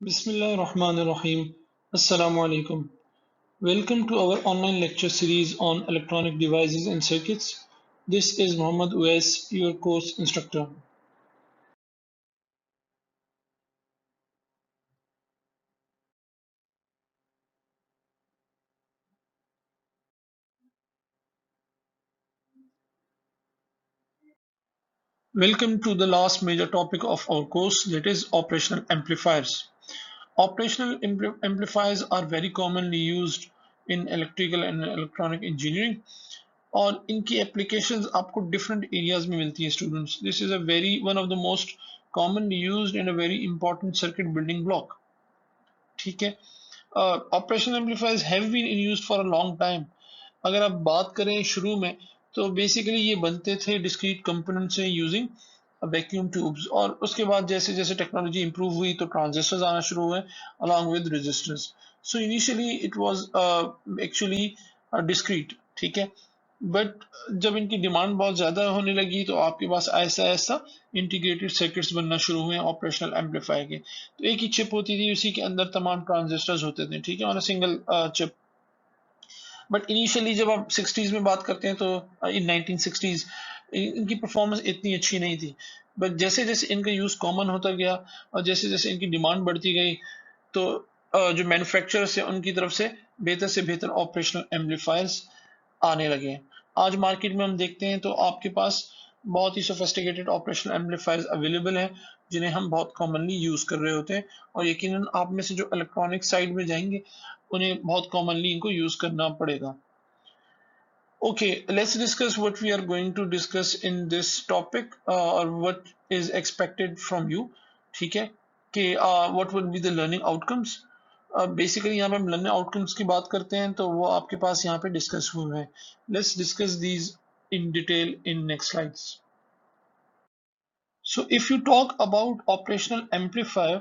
Bismillahirrahmanirrahim. Assalamu alaikum. Welcome to our online lecture series on electronic devices and circuits. This is Muhammad Uwais, your course instructor. Welcome to the last major topic of our course, that is operational amplifiers. Operational amplifiers are very commonly used in electrical and electronic engineering और इनकी applications आपको different areas में मिलती हैं students. This is a very one of the most commonly used and a very important circuit building block. ठीक है. Operational amplifiers have been in use for a long time. अगर आप बात करें शुरू में तो बेसिकली ये बनते थे डिस्क्रीट कंपोनेंट से यूजिंग वैक्यूम ट्यूब्स और उसके बाद जैसे जैसे टेक्नोलॉजी इंप्रूव हुई तो ट्रांजिस्टर्स आना शुरू हुए along with resistance. So initially it was actually discrete. ठीक है. बट जब इनकी डिमांड बहुत ज़्यादा होने लगी तो आपके पास ऐसा ऐसा इंटीग्रेटेड सर्किट्स बनना शुरू हुए ऑपरेशनल एम्पलीफायर के. तो एक ही चिप होती थी उसी के अंदर तमाम ट्रांजिस्टर्स होते थे. ठीक है. On a single chip. But initially जब आप 60s में बात करते हैं तो इन 1960s इनकी परफॉर्मेंस इतनी अच्छी नहीं थी. बट जैसे जैसे इनका यूज़ कॉमन होता गया और जैसे जैसे इनकी डिमांड बढ़ती गई तो जो मैन्युफैक्चरर्स है उनकी तरफ से बेहतर ऑपरेशनल एम्पलीफायर्स आने लगे. आज मार्केट में हम देखते हैं तो आपके पास बहुत ही सोफिस्टिकेटेड ऑपरेशनल एम्पलीफायर्स अवेलेबल हैं जिन्हें हम बहुत कॉमनली यूज़ कर रहे होते हैं और यकीनन आप में से जो इलेक्ट्रॉनिक साइड में जाएंगे उन्हें बहुत कॉमनली इनको यूज़ करना पड़ेगा. Okay, let's discuss what we are going to discuss in this topic or what is expected from you. ठीक है कि what would be the learning outcomes. Basically यहाँ पे हम लर्निंग आउटकम्स की बात करते हैं तो वो आपके पास यहाँ पे डिस्कस हुए हैं. Let's discuss these in detail in next slides. So if you talk about operational amplifier,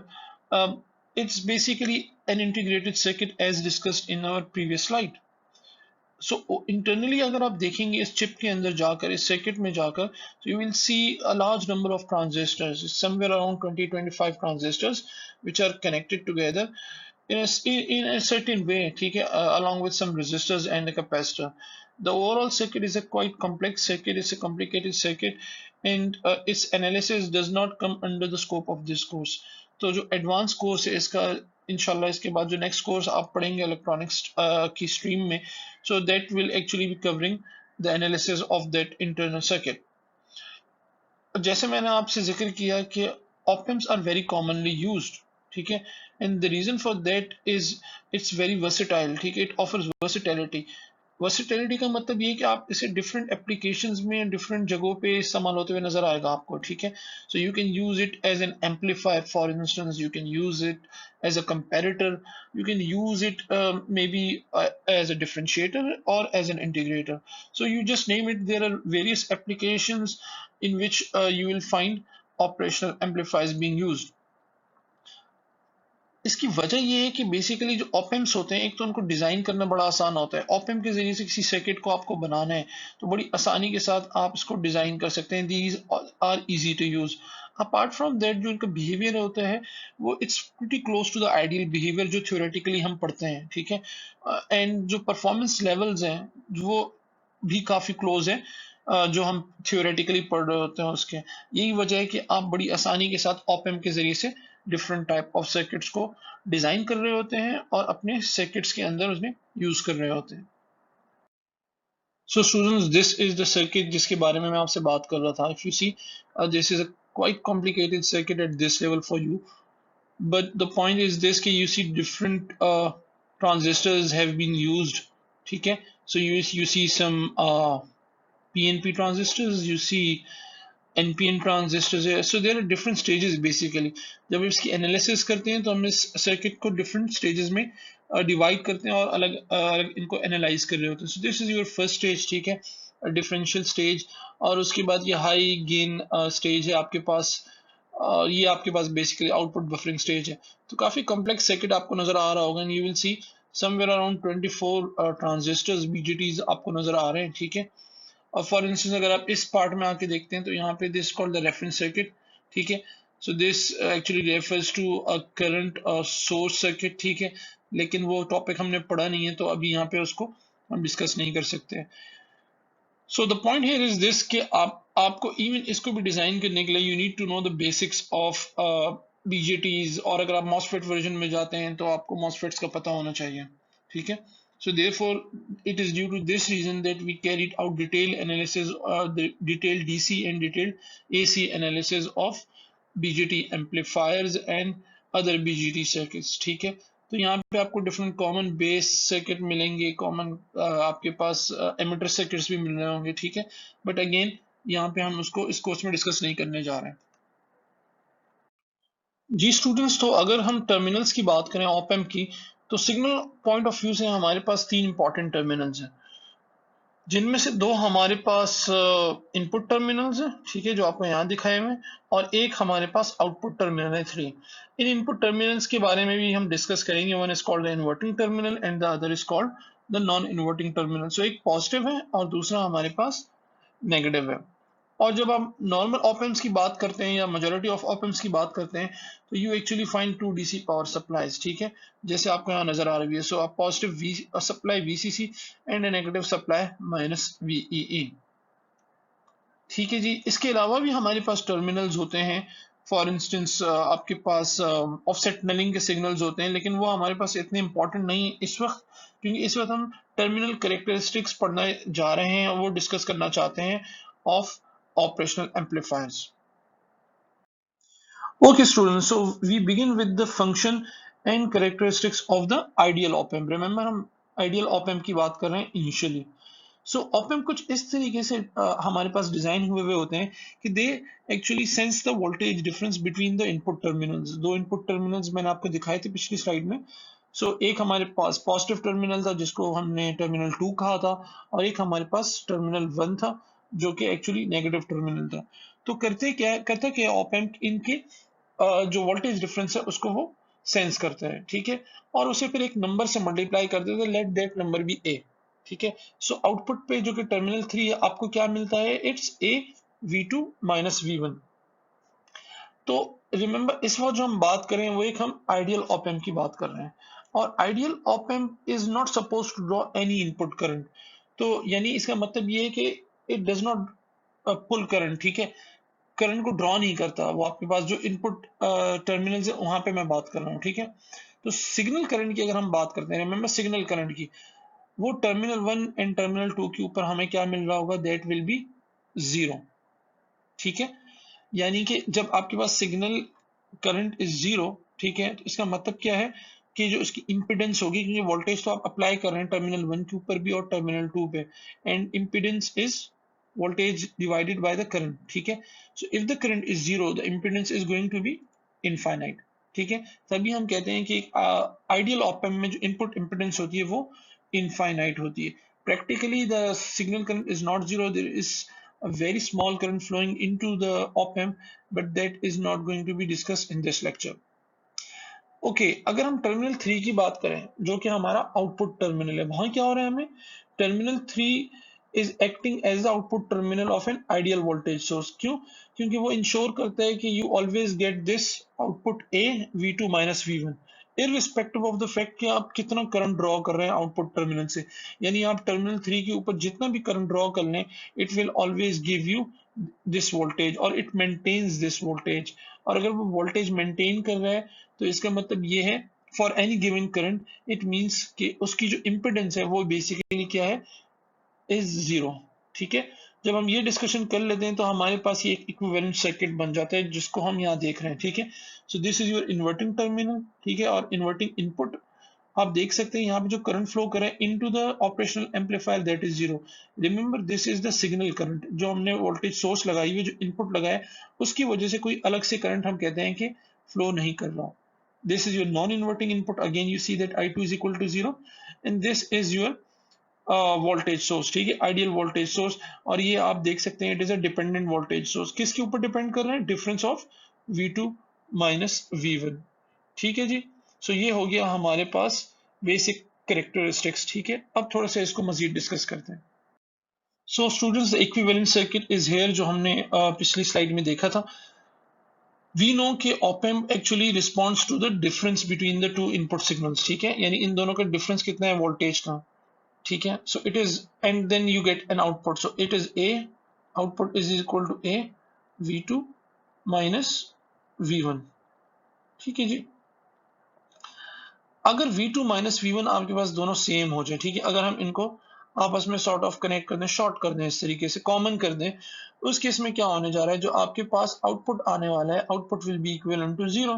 it's basically an integrated circuit as discussed in our previous slide. So internally अगर आप देखेंगे इस चिप के अंदर जाकर इस सर्किट में जाकर तो you will see a large number of transistors somewhere around 20-25 transistors which are connected together in a certain way. ठीक है. Along with some resistors and a capacitor. The overall circuit is a quite complex circuit. It's a complicated circuit and its analysis does not come under the scope of this course. तो जो advance course है इसका इंशाल्लाह इसके बाद जो next course आप पढ़ेंगे इलेक्ट्रॉनिक्स की स्ट्रीम में so that will actually be covering the analysis of that internal circuit. जैसे मैंने आपसे जिक्र किया कि op-amps are very commonly used. ठीक है. and the reason for that is it's very versatile. ठीक है. it offers versatility. वर्सिटैलिटी का मतलब ये है कि आप इसे डिफरेंट एप्लीकेशंस में डिफरेंट जगहों पे इस्तेमाल होते हुए नजर आएगा आपको. ठीक है. So you can use it as an amplifier for instance. You can use it as a comparator. You can use it maybe as a differentiator or as an integrator. So you just name it. There are various applications in which you will find operational amplifiers being used. इसकी वजह ये है कि basically जो ऑपेम्स होते हैं एक तो उनको डिज़ाइन करना बड़ा आसान होता है. ऑपेम के ज़रिए से किसी सर्किट को आपको बनाना है तो बड़ी आसानी के साथ आप इसको डिज़ाइन कर सकते हैं. These are easy to use. Apart from that जो इनका बिहेवियर होता है वो it's pretty close to the ideal behaviour जो थ्योरेटिकली हम पढ़ते हैं. ठीक है. एंड जो परफॉर्मेंस लेवल्स हैं वो भी काफ़ी क्लोज है जो हम थ्योरेटिकली पढ़ रहे होते हैं उसके. यही वजह है कि आप बड़ी आसानी के साथ ऑपेम के ज़रिए से डिफरेंट टाइप ऑफ सर्किट्स को डिजाइन कर रहे होते हैं और अपने सर्किट्स के अंदर उसमें यूज कर रहे होते हैं. So students this is the circuit जिसके बारे में मैं आपसे बात कर रहा था. If you see this is a quite complicated circuit at this level for you, but the point is this कि you see different transistors have been used. ठीक है. So you see some PNP transistors, you see NPN transistors है. So there are different stages. Basically जब इसकी analysis करते हैं तो हम इस सर्किट को डिफरेंट स्टेजेस में डिवाइड करते हैं और अलग अलग इनको एनालाइज कर रहे होते हैं. सो this is your first stage. ठीक है. Differential stage. और उसके बाद ये हाई गेन स्टेज है आपके पास. ये आपके पास बेसिकली आउटपुट बफरिंग स्टेज है. तो काफ़ी कॉम्प्लेक्स सर्किट आपको नज़र आ रहा होगा. You will C somewhere around 24 transistors BJTs आपको नज़र आ रहे हैं. ठीक है. और फॉर इंस्टेंस अगर आप इस पार्ट में आके देखते हैं तो यहाँ पे this called the reference circuit. ठीक है. So this actually refers to a current source circuit, ठीक है, लेकिन वो टॉपिक हमने पढ़ा नहीं है तो अभी यहाँ पे उसको हम डिस्कस नहीं कर सकते। So the point here is this कि आपको इवन इसको भी डिजाइन करने के लिए you need to know the basics of BJTs, और अगर आप मॉसफेट वर्जन में जाते हैं तो आपको मॉसफेट्स का पता होना चाहिए, ठीक है। So therefore, it is due to this reason that we carried out detailed analysis, the detailed DC and detailed AC analysis of BJT amplifiers and other BJT circuits, ठीक है। तो यहाँ पे आपको डिफरेंट कॉमन बेस सर्किट मिलेंगे, common आपके पास emitter circuits भी मिल रहे होंगे, ठीक है। बट अगेन यहाँ पे हम उसको इस कोर्स में डिस्कस नहीं करने जा रहे हैं। जी स्टूडेंट्स, तो अगर हम टर्मिनल्स की बात करें ऑप एम्प की, तो सिग्नल पॉइंट ऑफ व्यू से हमारे पास तीन इंपॉर्टेंट टर्मिनल्स हैं, जिनमें से दो हमारे पास इनपुट टर्मिनल्स हैं, ठीक है, जो आपको यहाँ दिखाए हुए हैं, और एक हमारे पास आउटपुट टर्मिनल है 3। इन इनपुट टर्मिनल्स के बारे में भी हम डिस्कस करेंगे। One is called the inverting terminal and the other is called the non inverting terminal. So एक पॉजिटिव है और दूसरा हमारे पास नेगेटिव है। और जब आप नॉर्मल ऑप-एम्प्स की बात करते हैं या मेजॉरिटी ऑफ ऑप-एम्प्स की बात करते हैं, तो you actually find two DC power supplies, ठीक है, जैसे आपको यहाँ नजर आ रही है। सो आप positive V supply VCC and negative supply minus VEE, ठीक है जी। इसके अलावा भी हमारे पास टर्मिनल्स होते हैं, फॉर इंस्टेंस आपके पास ऑफसेट नलिंग के सिग्नल्स होते हैं, लेकिन वो हमारे पास इतने इंपॉर्टेंट नहीं है इस वक्त, क्योंकि इस वक्त हम टर्मिनल कैरेक्टरिस्टिक्स पढ़ने जा रहे हैं और वो डिस्कस करना चाहते हैं of operational amplifiers. Okay students, so we begin with the function and characteristics of the ideal op-amp. Remember हम ideal op-amp की बात कर रहे हैं initially. So op-amp कुछ इस तरीके से हमारे पास डिजाइन हुए हुए होते हैं कि they actually sense the voltage difference between the input terminals. दो इनपुट टर्मिनल्स मैंने आपको दिखाए थे पिछली स्लाइड में। एक हमारे पास पॉजिटिव टर्मिनल था जिसको हमने टर्मिनल 2 कहा था, और एक हमारे पास टर्मिनल 1 था जो कि एक्चुअली नेगेटिव टर्मिनल था। तो करता क्या ऑप एम्प इनके जो वोल्टेज डिफरेंस है उसको वो सेंस करता है, ठीक है, और उसे फिर एक नंबर से मल्टीप्लाई कर देता है, लेट दैट नंबर बी ए, ठीक है। सो आउटपुट पे जो कि टर्मिनल 3 है आपको क्या मिलता है, it's a V2 minus V1। तो रिमेंबर इस वक्त जो हम बात कर रहे हैं वो एक हम आइडियल ऑप एम्प की बात कर रहे हैं, और ideal op amp is not suppose to draw any input current. तो यानी इसका मतलब ये है कि it does not pull current, ठीक है, करंट को ड्रॉ नहीं करता। वो आपके पास जो इनपुट टर्मिनल है वहां पे मैं बात कर रहा हूँ, ठीक है। तो सिग्नल करंट की अगर हम बात करते हैं, रिमेंबर सिग्नल करंट की, वो टर्मिनल 1 एंड टर्मिनल 2 के ऊपर हमें क्या मिल रहा होगा, दैट विल बी 0, ठीक है। यानी कि जब आपके पास सिग्नल करंट इज 0, ठीक है, तो इसका मतलब क्या है कि जो इसकी इंपिडेंस होगी, क्योंकि वोल्टेज तो आप अप्लाई कर रहे हैं टर्मिनल 1 के ऊपर भी और टर्मिनल 2 पे, and impedance is voltage divided by the current, ठीक है। so if the current is 0 the impedance is going to be infinite, ठीक है। तभी हम कहते हैं कि आइडियल ऑप एम्प में जो इनपुट इंपिडेंस होती है वो इनफाइनाइट होती है। Practically the signal current is not 0, there is a very small current flowing into the op amp, but that is not going to be discussed in this lecture. Okay अगर हम terminal 3 की बात करें जो कि हमारा आउटपुट टर्मिनल है, वहां क्या हो रहा है, हमें terminal 3 is acting as the output terminal of an ideal voltage source. क्यों? क्योंकि वो इंश्योर करता है कि you always get this output A V2 minus V1 irrespective of the fact कि आप कितना करंट ड्रॉ कर रहे हैं आउटपुट टर्मिनल से। यानी आप टर्मिनल 3 के ऊपर जितना भी करंट ड्रॉ कर लें, it will always give you this voltage और इट मेंटेन्स दिस वोल्टेज। और अगर वो वोल्टेज मेंटेन कर रहा है तो इसका मतलब ये है for any given current it means कि उसकी जो इंपिडेंस है वो बेसिकली क्या है, इज 0, ठीक है। जब हम ये डिस्कशन कर लेते हैं तो हमारे पास ये एक इक्विवेलेंट सर्किट बन जाता है जिसको हम यहाँ देख रहे हैं, ठीक है। So this is your inverting terminal, ठीक है, और इन्वर्टिंग इनपुट आप देख सकते हैं यहाँ पे जो करंट फ्लो कर रहा है into the operational amplifier that is 0। Remember this is the signal current, जो हमने वोल्टेज सोर्स लगाई हुई, जो इनपुट लगाया उसकी वजह से कोई अलग से करंट हम कहते हैं कि फ्लो नहीं कर रहा। This is your non-inverting input. Again, you see that I2 is equal to 0, and this is your voltage source, ठीक है, आइडियल वोल्टेज सोर्स। और ये आप देख सकते हैं it is a dependent voltage source. किसके ऊपर डिपेंड कर रहे हैं, difference of V2 minus V1, ठीक है जी। सो ये हो गया हमारे पास बेसिक कैरेक्टरिस्टिक्स, ठीक है। अब थोड़ा सा इसको मजीद डिस्कस करते हैं। So students, the equivalent circuit is here, जो हमने पिछली स्लाइड में देखा था। वी नो कि op amp actually responds to the difference between the two input signals, ठीक है, यानी इन दोनों का डिफरेंस कितना है वोल्टेज का, ठीक है. So it is, and then you get an output, so it is A, output is equal to A V2 minus V1, ठीक है जी. अगर V2 माइनस V1 आपके पास दोनों सेम हो जाए, ठीक है, अगर हम इनको आपस में सॉर्ट ऑफ कनेक्ट कर दें, शॉर्ट कर दें, इस तरीके से कॉमन कर दें, उस केस में क्या होने जा रहा है, जो आपके पास आउटपुट आने वाला है, output will be equivalent to zero,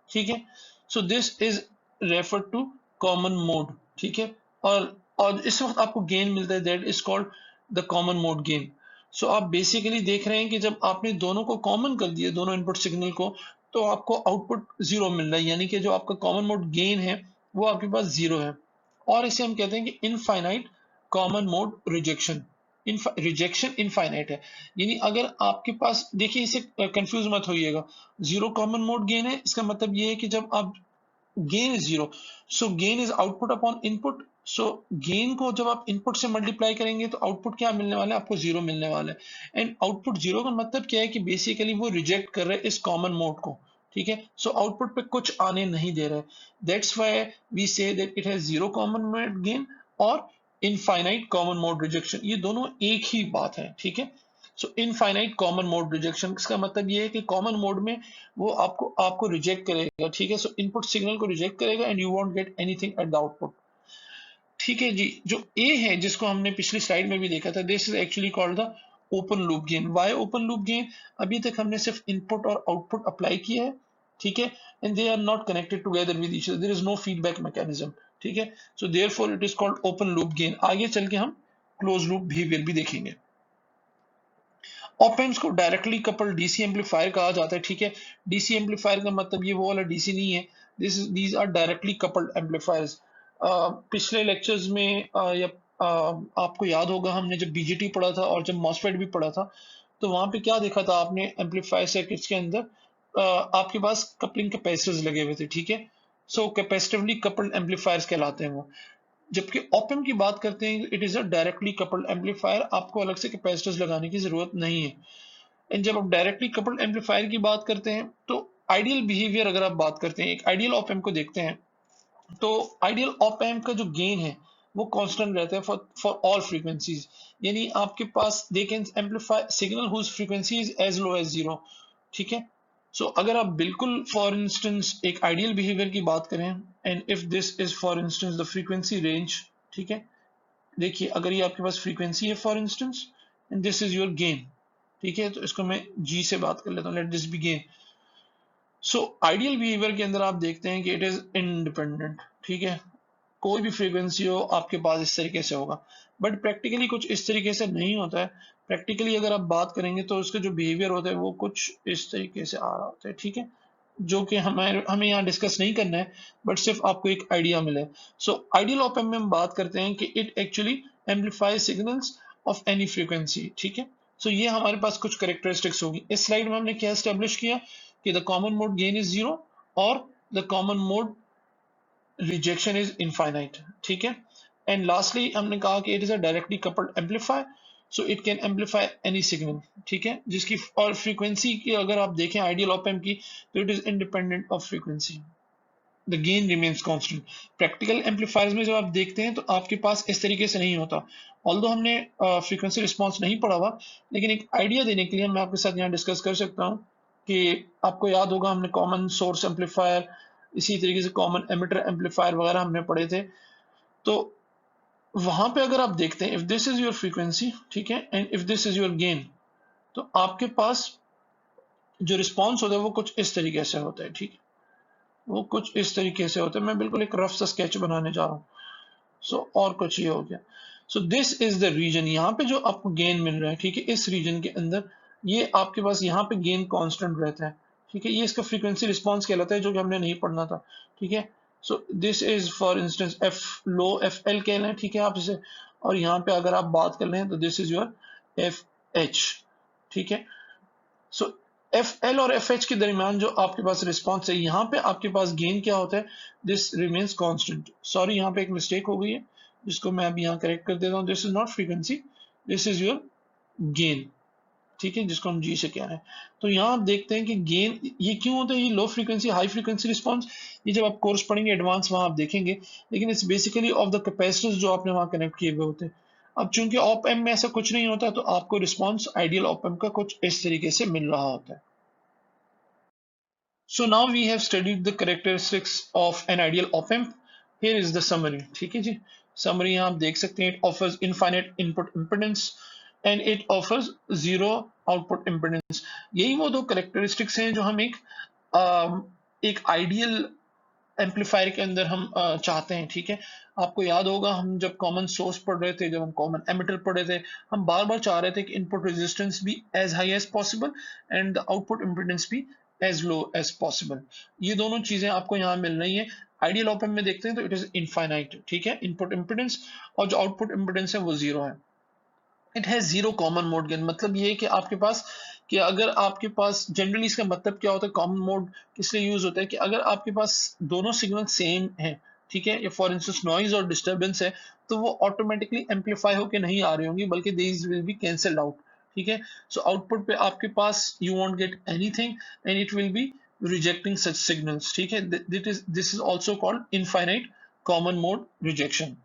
ठीक है. So this is refer to common mode, ठीक है. और इस वक्त आपको गेन मिलता है, that is called the common mode gain. So आप बेसिकली देख रहे हैं कि जब आपने दोनों को कॉमन कर दिया, दोनों इनपुट सिग्नल को, तो आपको आउटपुट जीरो मिल रहा है, यानी कि जो आपका कॉमन मोड गेन है वो आपके पास जीरो है. और इसे हम कहते हैं कि infinite common mode rejection. Rejection infinite है, यानी अगर आपके पास, देखिए इसे कंफ्यूज मत होइएगा, जीरो कॉमन मोड गेन है, इसका मतलब ये है कि जब आप gain is zero, so gain is output upon input. So gain को जब आप इनपुट से मल्टीप्लाई करेंगे तो आउटपुट क्या मिलने वाला है, आपको जीरो मिलने वाला है. एंड आउटपुट जीरो का मतलब क्या है कि बेसिकली वो रिजेक्ट कर रहे हैं इस कॉमन मोड को, ठीक है. सो आउटपुट पे कुछ आने नहीं दे रहा है, that's why we say that it has zero common mode gain और इनफाइनाइट कॉमन मोड रिजेक्शन, ये दोनों एक ही बात है, ठीक है. सो इनफाइनाइट कॉमन मोड रिजेक्शन का मतलब ये है कि कॉमन मोड में वो आपको आपको रिजेक्ट करेगा, ठीक है. सो इनपुट सिग्नल को रिजेक्ट करेगा and you won't get anything at the output, ठीक है जी. जो ए है जिसको हमने पिछली स्लाइड में भी देखा था, this is actually called the open loop gain. Why open loop gain, अभी तक हमने सिर्फ इनपुट और आउटपुट अप्लाई किया है, ठीक है, and they are not connected together with each other, there is no feedback mechanism, ठीक है. So therefore it is called open loop gain. आगे चल के हम क्लोज लूप बिहेवियर भी देखेंगे. ऑप एम्प्स को डायरेक्टली कपल डीसी एम्पलीफायर कहा जाता है, ठीक है. डीसी एम्पलीफायर का मतलब ये वो वाला डीसी नहीं है, these are directly coupled amplifiers. पिछले लेक्चर्स में या आपको याद होगा हमने जब बीजेटी पढ़ा था और जब मॉसफेट भी पढ़ा था, तो वहां पे क्या देखा था आपने, एम्पलीफायर सर्किट्स के अंदर आपके पास कपलिंग कैपेसिटर्स लगे हुए थे, ठीक है. सो कैपेसिटिवली कपल्ड एम्पलीफायर्स कहलाते हैं वो. जबकि ओपन की बात करते हैं, it is a directly coupled amplifier, आपको अलग से कैपेसिटर्स लगाने की जरूरत नहीं है. एंड जब आप डायरेक्टली कपल्ड एम्पलीफायर की बात करते हैं, तो आइडियल बिहेवियर अगर आप बात करते हैं, एक आइडियल ऑप एम्प को देखते हैं, तो आइडियल ऑप एम्प का जो गेन है वो कांस्टेंट रहता है फॉर ऑल फ्रीक्वेंसीज, यानी आपके पास they can amplify signal whose frequency is as low as zero, ठीक है. सो अगर आप बिल्कुल फॉर इंस्टेंस एक आइडियल बिहेवियर की बात करें, and if this is for instance the frequency range, ठीक है, देखिए अगर ये आपके पास फ्रीक्वेंसी है for instance, and this is your gain, ठीक है, तो इसको मैं जी से बात कर लेता हूँ, let this be gain. So ideal behaviour के अंदर आप देखते हैं कि इट इज इंडिपेंडेंट, ठीक है, कोई भी फ्रीक्वेंसी हो आपके पास इस तरीके से होगा. बट प्रैक्टिकली कुछ इस तरीके से नहीं होता है. प्रैक्टिकली अगर आप बात करेंगे तो उसका जो बिहेवियर होता है वो कुछ इस तरीके से आ रहा होता है, ठीक है, जो कि हमें हमें यहाँ डिस्कस नहीं करना है, बट सिर्फ आपको एक आइडिया मिले. सो आइडियल ऑप एम्प में हम बात करते हैं कि it actually amplify signals of any frequency, ठीक है. सो ये हमारे पास कुछ करेक्टरिस्टिक्स होगी. इस स्लाइड में हमने क्या एस्टेब्लिश किया कि the common mode gain is zero और the common mode rejection is infinite, ठीक है. एंड लास्टली हमने कहा कि it is a directly coupled amplifier, so it can amplify any signal, ठीक है, जिसकी और फ्रीक्वेंसी की अगर आप देखें आइडियल ऑप एम्प की, तो it is independent of frequency, the gain remains constant. Practical amplifiers में जब आप देखते हैं तो आपके पास इस तरीके से नहीं होता. ऑल्दो हमने फ्रीक्वेंसी रिस्पॉन्स नहीं पढ़ा हुआ, लेकिन एक आइडिया देने के लिए मैं आपके साथ यहाँ डिस्कस कर सकता हूँ कि आपको याद होगा हमने कॉमन सोर्स एम्पलीफायर, इसी तरीके से कॉमन एमिटर एम्पलीफायर वगैरह हमने पढ़े थे. तो वहां पे अगर आप देखते हैं, if this is your frequency, ठीक है, and if this is your gain, तो आपके पास जो रिस्पॉन्स होता है वो कुछ इस तरीके से होता है, ठीक है, वो कुछ इस तरीके से होता है. मैं बिल्कुल एक रफ सा स्केच बनाने जा रहा हूँ. सो और कुछ ये हो गया. So this is the reason, यहाँ पे जो आपको गेन मिल रहा है, ठीक है, इस रीजन के अंदर ये आपके पास यहाँ पे गेन कांस्टेंट रहता है, ठीक है, ये इसका फ्रीक्वेंसी रिस्पॉन्स कहलाता है, जो कि हमने नहीं पढ़ना था, ठीक है. So this is for instance F low, F L कह लें, ठीक है, आप इसे, और यहाँ पे अगर आप बात कर लें तो this is your F H, ठीक है. सो एफ एल और एफ एच के दरमियान जो आपके पास रिस्पॉन्स है, यहाँ पे आपके पास गेन क्या होता है, दिस रिमेन्स कांस्टेंट. सॉरी यहाँ पे एक मिस्टेक हो गई है, जिसको मैं अभी यहाँ करेक्ट कर देता हूँ. This is not frequency, this is your gain, ठीक है, जिसको हम जी से कह रहे हैं। तो यहाँ आप देखते हैं कि गेन ये क्यों होता है, ये low frequency high frequency response, ये जब आप कोर्स पढ़ेंगे एडवांस वहां आप देखेंगे, लेकिन it's basically of the capacitors जो आपने वहां कनेक्ट किए हुए होते हैं। अब चूंकि ऑप एम्प में ऐसा कुछ नहीं होता, तो आपको रिस्पॉन्स आइडियल ऑप एम्प का कुछ इस तरीके से मिल रहा होता है। So now we have studied the characteristics of an ideal op-amp. Here is the summary. ठीक है जी, summary यहाँ आप देख सकते हैं. It offers infinite input impedance and it offers zero output impedance. यही वो दो characteristics हैं जो हम एक ideal एम्पलीफायर के अंदर हम चाहते हैं। ठीक है, आपको याद होगा हम जब कॉमन सोर्स पढ़ रहे थे, जब हम कॉमन एमिटर पढ़ रहे थे, हम बार बार चाह रहे थे कि इनपुट रेजिस्टेंस भी as high as possible and the output impedance भी एज लो एज पॉसिबल। ये दोनों चीजें आपको यहाँ मिल रही है। आइडियल ओपन में देखते हैं तो इट इज इनफाइनाइट, ठीक है, इनपुट इम्पिडेंस, और जो आउटपुट इम्पिडेंस है वो जीरो है। It has zero common mode gain, मतलब ये है कि आपके पास, कि अगर आपके पास जनरली, इसका मतलब क्या होता है कॉमन मोड किस लिए यूज होता है, कि अगर आपके पास दोनों सिग्नल सेम है, ठीक है, या फॉर इंस्टेंस नॉइज और डिस्टर्बेंस है, तो वो ऑटोमेटिकली एम्पलीफाई होकर नहीं आ रही होंगी, बल्कि these will be cancelled out. ठीक है, सो आउटपुट पे आपके पास you won't get anything and it will be rejecting such signals. ठीक है, this is also called infinite common mode rejection.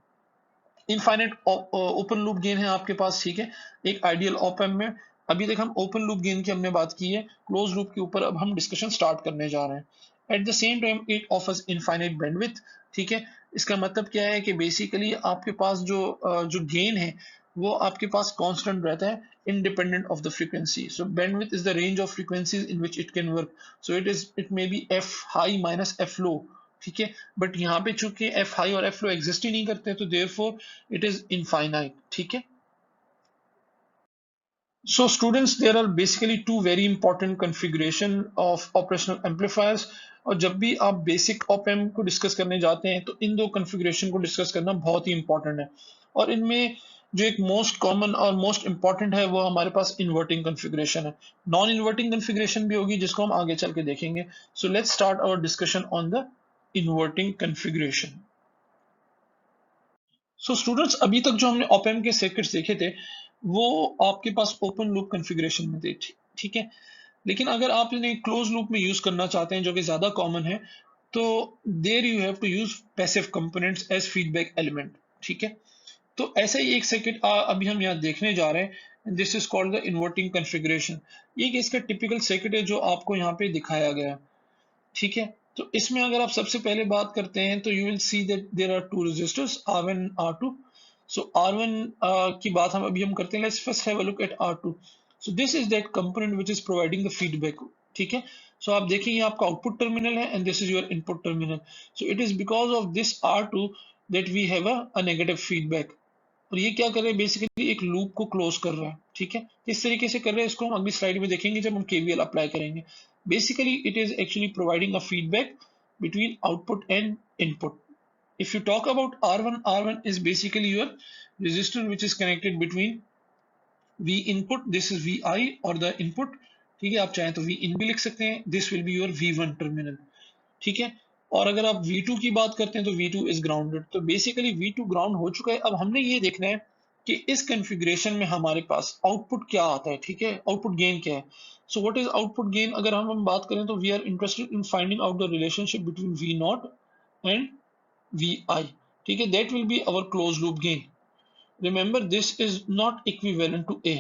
Infinite open loop gain है आपके पास, ठीक है, एक आइडियल ऑप एम्प में। अभी तक हम ओपन लूप गेन की हमने बात की है, क्लोज लूप के ऊपर अब हम डिस्कशन स्टार्ट करने जा रहे हैं। At the same time it offers infinite bandwidth. ठीक है, इसका मतलब क्या है कि बेसिकली आपके पास जो गेन है वो आपके पास कांस्टेंट रहता है, independent of the frequency. So bandwidth is the range of frequencies in which it can work. So it may be f high minus f low. ठीक है, बट यहाँ पे चूंकि एफ हाई और एफ लो एग्जिस्ट ही नहीं करते, तो देयरफॉर इट इज इनफाइनाइट। ठीक है, so students, there are basically two very important configuration of operational amplifiers, और जब भी आप बेसिक ऑप एम्प को डिस्कस करने जाते हैं तो इन दो कॉन्फ़िगरेशन को डिस्कस करना बहुत ही इंपॉर्टेंट है। और इनमें जो एक मोस्ट कॉमन और मोस्ट इंपॉर्टेंट है वो हमारे पास इन्वर्टिंग कॉन्फ़िगरेशन है। नॉन इन्वर्टिंग कॉन्फ़िगरेशन भी होगी जिसको हम आगे चल के देखेंगे। So let's start our discussion on the inverting configuration. So students, अभी तक जो हमने ऑप एम्प के सर्किट्स देखे थे वो आपके पास ओपन लूप कॉन्फ़िगरेशन में थे, ठीक है, लेकिन अगर आप इन्हें क्लोज लूप में यूज करना चाहते हैं जो कि ज्यादा कॉमन है, तो there you have to use passive components as feedback element. ठीक है, तो ऐसा ही एक सर्किट अभी हम यहाँ देखने जा रहे हैं, this is called the inverting configuration. ये एक इसका टिपिकल सर्किट है जो आपको यहाँ पे दिखाया गया है। ठीक है, तो इसमें अगर आप सबसे पहले बात करते हैं तो you will see that there are two resistors R1 R2। सो R1 की बात हम करते हैं, let's first have a look at R2। So this is that component which is providing the feedback. ठीक है, सो आप देखिए ये आपका आउटपुट टर्मिनल है and this is your input terminal. So it is because of this R2 that we have a negative feedback. और ये क्या कर रहे हैं, बेसिकली एक लूप को क्लोज कर रहा है। ठीक है, किस तरीके से कर रहे हैं इसको हम अगली स्लाइड में देखेंगे जब हम केवीएल अप्लाई करेंगे। Basically it is actually providing a feedback between output and input. If you talk about R1, R1 is basically your resistor which is connected between V input, this is VI or the input, ठीक है, आप चाहें तो V in भी लिख सकते हैं, this will be your V1 terminal। ठीक है, और अगर आप V2 की बात करते हैं तो V2 is grounded। तो बेसिकली V2 ग्राउंड हो चुका है। अब हमने ये देखना है कि इस कॉन्फ़िगरेशन में हमारे पास आउटपुट क्या आता है। ठीक है, आउटपुट गेन क्या है। So what is output gain, अगर हम बात करें तो we are interested in finding out the relationship between V naught and VI। ठीक है, that will be our close loop gain. Remember, this is not equivalent to A.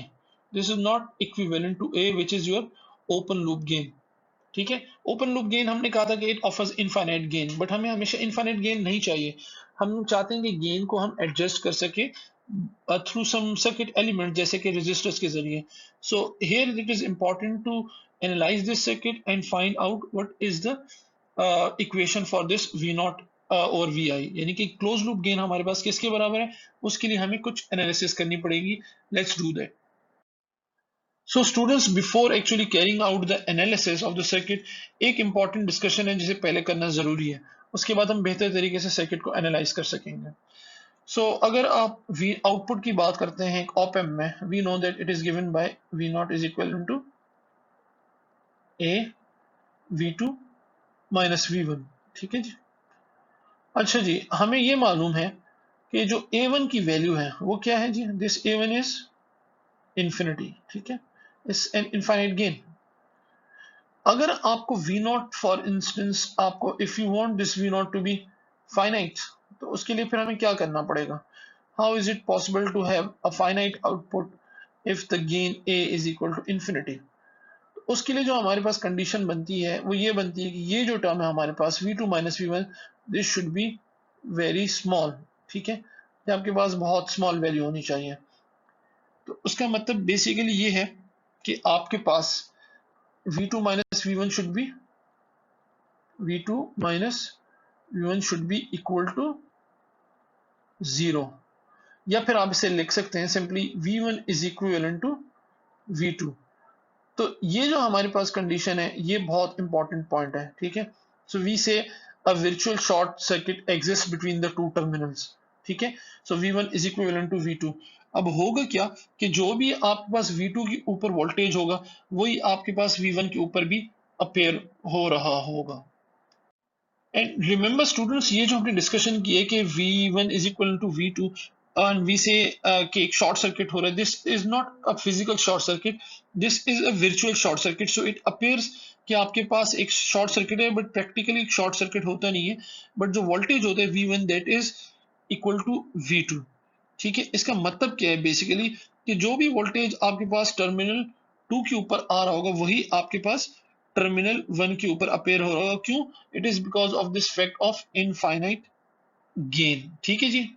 This is not equivalent to A, which is your open loop gain. ठीक है, open loop gain हमने कहा था कि it offers infinite gain, but हमें हमेशा infinite gain नहीं चाहिए। हम चाहते हैं कि गेन को हम एडजस्ट कर सके थ्रू सम सर्किट एलिमेंट जैसे कि रेजिस्टर्स के जरिए। So here it is important to analyse this circuit and find out what is the equation for this V naught और वी आई, यानी कि क्लोज लूप गेन हमारे पास किसके बराबर है, उसके लिए हमें कुछ एनालिसिस करनी पड़ेगी। Let's do that. So students, before actually carrying out the analysis of the circuit, एक इंपॉर्टेंट डिस्कशन है जिसे पहले करना जरूरी है, उसके बाद हम बेहतर तरीके से सर्किट को एनालाइज कर सकेंगे। अगर आप वी आउटपुट की बात करते हैं एक ऑप एम्प में, we know that it is given by V naught is equal to A V two minus V one. ठीक है जी, अच्छा जी, हमें ये मालूम है कि जो ए वन की वैल्यू है वो क्या है ji, this A one is infinity. ठीक है, इज एन इनफाइनाइट गेन। अगर आपको वी नॉट फॉर इंस्टेंस आपको if you want this V naught to be finite, तो उसके लिए फिर हमें क्या करना पड़ेगा? How is it possible to have a finite output if the gain A is equal to infinity? उसके लिए जो हमारे पास कंडीशन बनती है वो ये बनती है कि ये जो टर्म है हमारे पास v2 minus V one, this should be very small. ठीक है, ये आपके पास बहुत स्मॉल वैल्यू होनी चाहिए। तो उसका मतलब बेसिकली ये है कि आपके पास v2 minus V one should be v2 minus V one should be equal to 0, या फिर आप इसे लिख सकते हैं simply v1 is equivalent to v2। तो ये जो हमारे पास कंडीशन है ये बहुत इंपॉर्टेंट पॉइंट है। ठीक है, सो वी से a virtual short circuit exist between the two terminals. ठीक है, सो v1 is equivalent to v2। अब होगा क्या कि जो भी आपके पास v2 के ऊपर वोल्टेज होगा वही आपके पास v1 के ऊपर भी अपेयर हो रहा होगा। एंड रिमेंबर स्टूडेंट्स, ये जो हमने डिस्कशन की है कि v1 is equal to v2 and we say कि एक शॉर्ट सर्किट हो रहा है, this is not a physical short circuit, this is a virtual short circuit. So it appears कि आपके पास एक शॉर्ट सर्किट है बट प्रैक्टिकली एक शॉर्ट सर्किट होता नहीं है, बट जो वोल्टेज होता है v1 that is equal to v2। ठीक है, इसका मतलब क्या है बेसिकली कि जो भी वोल्टेज आपके पास टर्मिनल 2 के ऊपर आ रहा होगा वही आपके पास टर्मिनल 1 के ऊपर अपेयर हो रहा होगा। क्यों? It is because of this fact of infinite gain. ठीक है ji,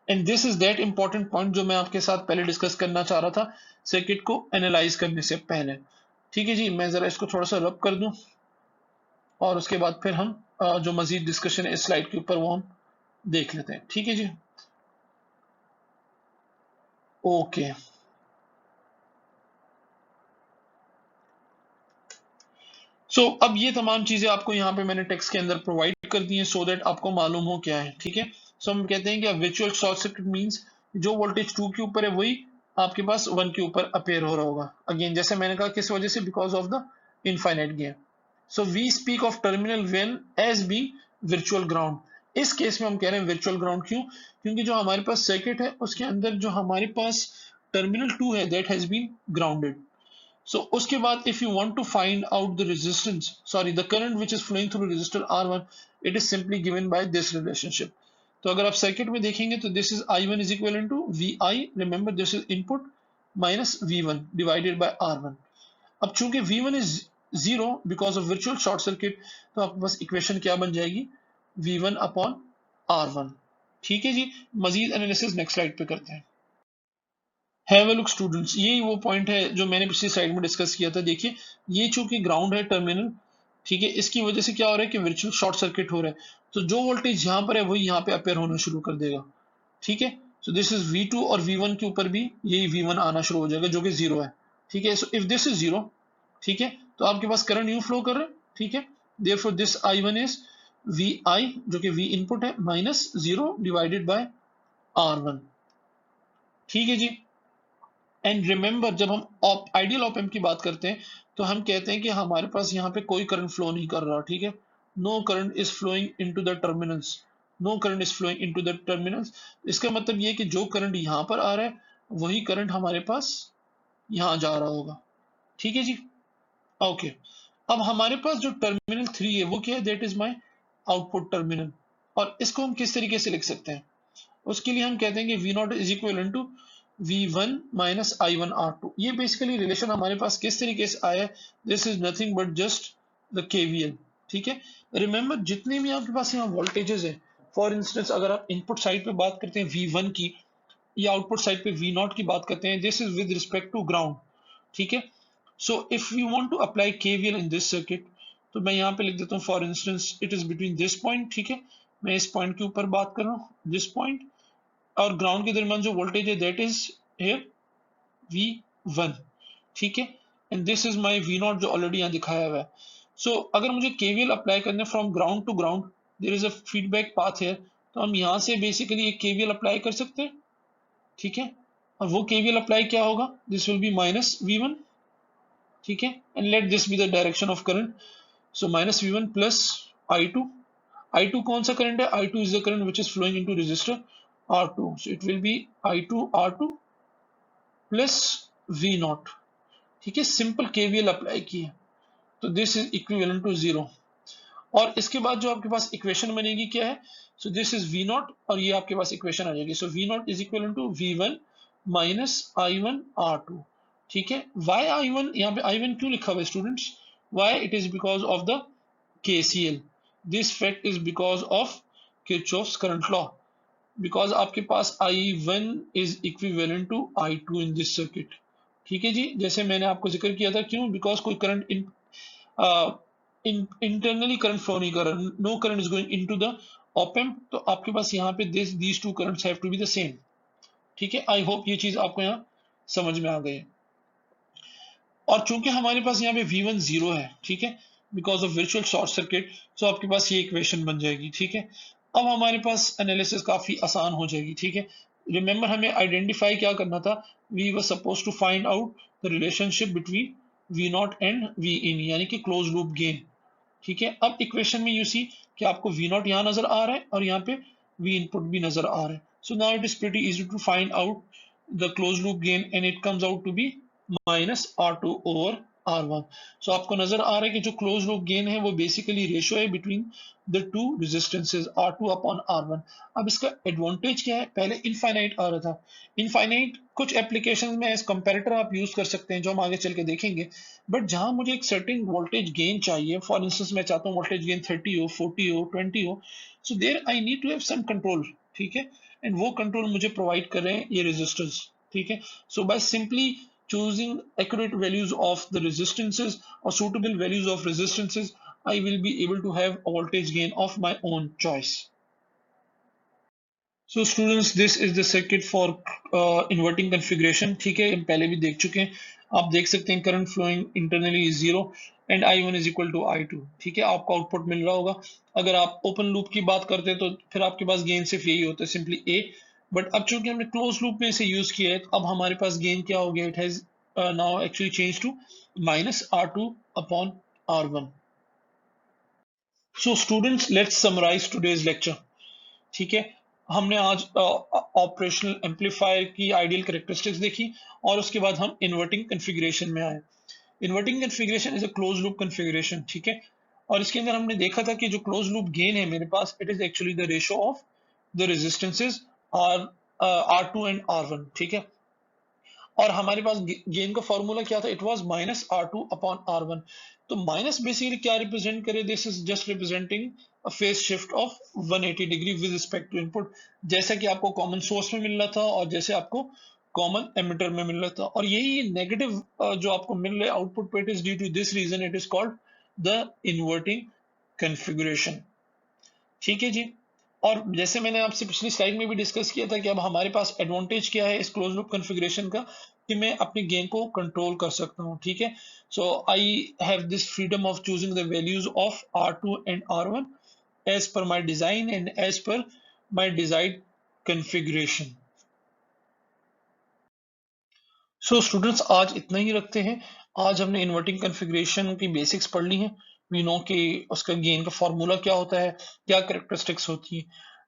and this is that important point जो मैं आपके साथ पहले डिस्कस करना चाह रहा था सर्किट को एनालाइज करने से पहले। ठीक है जी, मैं जरा इसको थोड़ा सा रब कर दूं और उसके बाद फिर हम जो मजीद डिस्कशन है इस स्लाइड के ऊपर वो हम देख लेते हैं। ठीक है जी, ओके। अब ये तमाम चीजें आपको यहाँ पे मैंने टेक्स्ट के अंदर प्रोवाइड कर दी हैं सो दैट आपको मालूम हो क्या है। ठीक है, हम कहते हैं कि वर्चुअल शॉर्ट सर्किट मींस जो वोल्टेज 2 के ऊपर है वही आपके पास 1 के ऊपर अपेयर हो रहा होगा। अगेन जैसे मैंने कहा किस वजह से, because of the infinite gain. So we speak of terminal when as be virtual ground. इस केस में हम कह रहे हैं वर्चुअल ग्राउंड, क्यों? क्योंकि जो हमारे पास सर्किट है उसके अंदर जो हमारे पास टर्मिनल 2 है that has been grounded. So उसके बाद if you want to find out the resistance, sorry, the current which is flowing through resistor R1, it is simply given by this relationship. तो अगर आप सर्किट में देखेंगे तो this is I1 is equivalent to VI, remember this is input minus V1 divided by R1। अब चूंकि V1 is 0 because of virtual short circuit, तो आपके पास इक्वेशन क्या बन जाएगी? V1 upon R1। ठीक है जी, मजीद एनालिसिस नेक्स्ट स्लाइड पे करते हैं। हैव अ लुक स्टूडेंट्स, यही वो पॉइंट है जो मैंने पिछली स्लाइड में डिस्कस किया था। देखिए ये चूंकि ग्राउंड है टर्मिनल, ठीक है, इसकी वजह से क्या हो रहा है कि वर्चुअल शॉर्ट सर्किट हो रहा है। तो जो वोल्टेज यहाँ पर है वही यहाँ पे अपेयर होना शुरू कर देगा। ठीक है, सो दिस इज V2 और V1 के ऊपर भी यही V1 आना शुरू हो जाएगा जो कि 0 है। ठीक है, सो इफ दिस इज 0, ठीक है, तो आपके पास करंट यूं फ्लो कर रहा है। ठीक है, therefore this I1 is VI जो कि V इनपुट है माइनस 0 डिवाइडेड बाय R1। ठीक है जी, एंड रिमेंबर जब हम आइडियल ऑप एम्प की बात करते हैं तो हम कहते हैं कि हमारे पास यहाँ पे कोई करंट फ्लो नहीं कर रहा। ठीक है, no current is flowing into the terminals, no current is flowing into the terminals. इसका मतलब ये है कि जो करंट यहाँ पर आ रहा है वही करंट हमारे पास यहाँ जा रहा होगा। ठीक है जी, ओके। अब हमारे पास जो टर्मिनल 3 है वो क्या है? That is my output terminal. और इसको हम किस तरीके से लिख सकते हैं? उसके लिए हम कहते हैं कि V naught is equal to V1 माइनस I1 R2। ये बेसिकली रिलेशन हमारे पास किस तरीके से आया है? This is nothing but just the KVL। ठीक है, रिमेंबर जितने भी आपके पास यहाँ वोल्टेजेस है, फॉर इंस्टेंस अगर आप इनपुट साइड पे बात करते हैं V1 की या आउटपुट साइड पे V0 की बात करते हैं, this is with respect to ground. ठीक है, so if you want to apply KVL in this circuit, तो मैं यहाँ पे लिख देता हूँ for instance it is between this point. ठीक है, मैं इस पॉइंट के ऊपर बात कर रहा हूँ, दिस पॉइंट और ग्राउंड के दरमियान जो वोल्टेज है दैट इज हियर V1। ठीक है, and this is my V0 जो ऑलरेडी यहाँ दिखाया हुआ है। अगर मुझे KVL अप्लाई करने from ground to ground, there is a feedback path here, तो हम यहाँ से बेसिकली एक KVL अप्लाई कर सकते हैं। ठीक है, और वो KVL अप्लाई क्या होगा? This will be minus V1। ठीक है, and let this be the direction of current, so minus V1 plus I2। I2 कौन सा करंट है? I2 is the current which is flowing into resistor R2, so it will be I2 R2 plus V naught, ठीक है, simple KVL apply किए तो this is equivalent to 0। और इसके बाद जो आपके पास इक्वेशन बनेगी क्या है, so this is V naught और ये आपके पास इक्वेशन आ जाएगी। So V naught is equal to V one minus I one R two, ठीक है। वाई आई वन, यहाँ पे आई वन क्यों लिखा हुआ है students, why, it is because of the KCL, this fact is because of Kirchhoff's current law, because आपके पास I1 is equivalent to I2 in this circuit, ठीक है जी। जैसे मैंने आपको जिक्र किया था, क्यों, बिकॉज कोई करंट इंटरनली करंट फ्लो नहीं कर रहा, no current is going into the op amp, तो आपके पास यहाँ पे these two currents have to be the same, ठीक है। आई होप ये चीज आपको यहाँ समझ में आ गई है। और चूंकि हमारे पास यहाँ पे V1 0 है, ठीक है, because of virtual short circuit, so आपके पास ये इक्वेशन बन जाएगी, ठीक है। अब हमारे पास एनालिसिस काफी आसान हो जाएगी, ठीक है। रिमेंबर हमें आइडेंटिफाई क्या करना था, we were suppose to find out the relationship between V naught and V in, यानी कि क्लोज लूप गेन, ठीक है। अब इक्वेशन में यू सी कि आपको V नॉट यहाँ नजर आ रहा है और यहाँ पे V इनपुट भी नजर आ रहा है। So now it is pretty easy to find out the close loop gain and it comes out to be minus R2 over R1। सो आपको नजर आ रहा है कि जो क्लोज लूप गेन है वो बेसिकली रेशियो है between the to resistances R2 upon R1। अब इसका एडवांटेज क्या है, पहले इनफाइनाइट आ रहा था, इनफाइनाइट कुछ एप्लीकेशन में एज कंपेरेटर आप यूज कर सकते हैं जो हम आगे चल के देखेंगे, बट जहां मुझे एक सर्टेन वोल्टेज गेन चाहिए, फॉर इंस्टेंस मैं चाहता हूँ वोल्टेज गेन 30 हो, 40 हो, 20 हो, so there I need to have some control, ठीक है। एंड वो कंट्रोल मुझे प्रोवाइड कर रहे हैं ये रेजिस्टर्स, ठीक है। So by simply choosing accurate values of the resistances or suitable values of resistances, I will be able to have a voltage gain of my own choice. So students, this is the circuit for inverting configuration, ठीक है, हम पहले भी देख चुके हैं। आप देख सकते हैं current flowing internally is 0 and I1 is equal to I2, ठीक है, आपको आउटपुट मिल रहा होगा। अगर आप ओपन लूप की बात करते हैं तो फिर आपके पास गेन सिर्फ यही होता है, सिंपली A, बट अब चूंकि हमने क्लोज लूप में इसे यूज किया है तो अब हमारे पास गेन क्या हो गया, it has now actually change to minus R2 upon R1। So students, let's summarise today's lecture, ठीक है। हमने आज ऑपरेशनल एम्पलीफायर की आइडियल कैरेक्टरिस्टिक्स देखी और उसके बाद हम इन्वर्टिंग कॉन्फ़िगरेशन में आए। Inverting configuration is a close loop configuration, ठीक है। और इसके अंदर हमने देखा था कि जो क्लोज लूप गेन है मेरे पास, it is actually the ratio of the resistances are R2 and R1, ठीक है। और हमारे पास गेन का फॉर्मूला क्या था, it was minus R2 upon R1। तो माइनस बेसिकली क्या रिप्रेजेंट करे, this is just representing a phase shift of 180 degree with respect to input, जैसा कि आपको कॉमन सोर्स में मिल रहा था और जैसे आपको कॉमन एमिटर में मिल रहा था। और यही नेगेटिव जो आपको मिल रहा है आउटपुट पे, it is due to this reason, it is called the inverting configuration, ठीक है जी। और जैसे मैंने आपसे पिछली स्लाइड में भी डिस्कस किया था कि अब हमारे पास एडवांटेज क्या है इस क्लोज लूप कॉन्फ़िगरेशन का, कि मैं अपने गेन को कंट्रोल कर सकता हूँ, ठीक है। So I have this freedom of choosing the values of R2 and R1 as per my design and as per my desired configuration. So students, आज इतना ही रखते हैं। आज हमने इन्वर्टिंग कॉन्फ़िगरेशन की बेसिक्स पढ़ ली हैं। वी नो कि उसका गेन का फॉर्मूला क्या होता है, क्या कैरेक्टरिस्टिक्स होती है।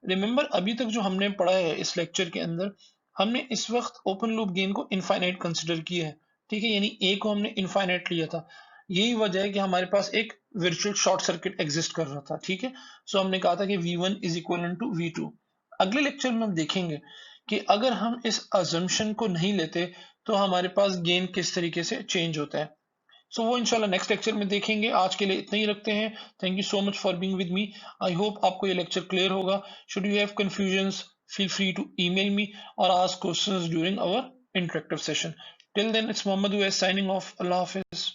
रिमेंबर, अभी तक जो हमने पढ़ा है इस लेक्चर के अंदर, हमने इस वक्त ओपन लूप गेन को इनफाइनाइट कंसिडर किया है, ठीक है, यानी ए को हमने इनफाइनाइट लिया था। यही वजह है कि हमारे पास एक वर्चुअल शॉर्ट सर्किट एग्जिस्ट कर रहा था, ठीक है। सो हमने कहा था कि V1 is equal to V2। अगले लेक्चर में हम देखेंगे कि अगर हम इस अजम्पशन को नहीं लेते तो हमारे पास गेन किस तरीके से चेंज होता है। सो वो इंशाल्लाह नेक्स्ट लेक्चर में देखेंगे। आज के लिए इतना ही रखते हैं। Thank you so much for being with me. I hope आपको ये लेक्चर क्लियर होगा। Should you have confusions, feel free to email me और ask questions during our interactive session. Till then, it's Mohammad Uwais signing off. अल्लाह हाफिज।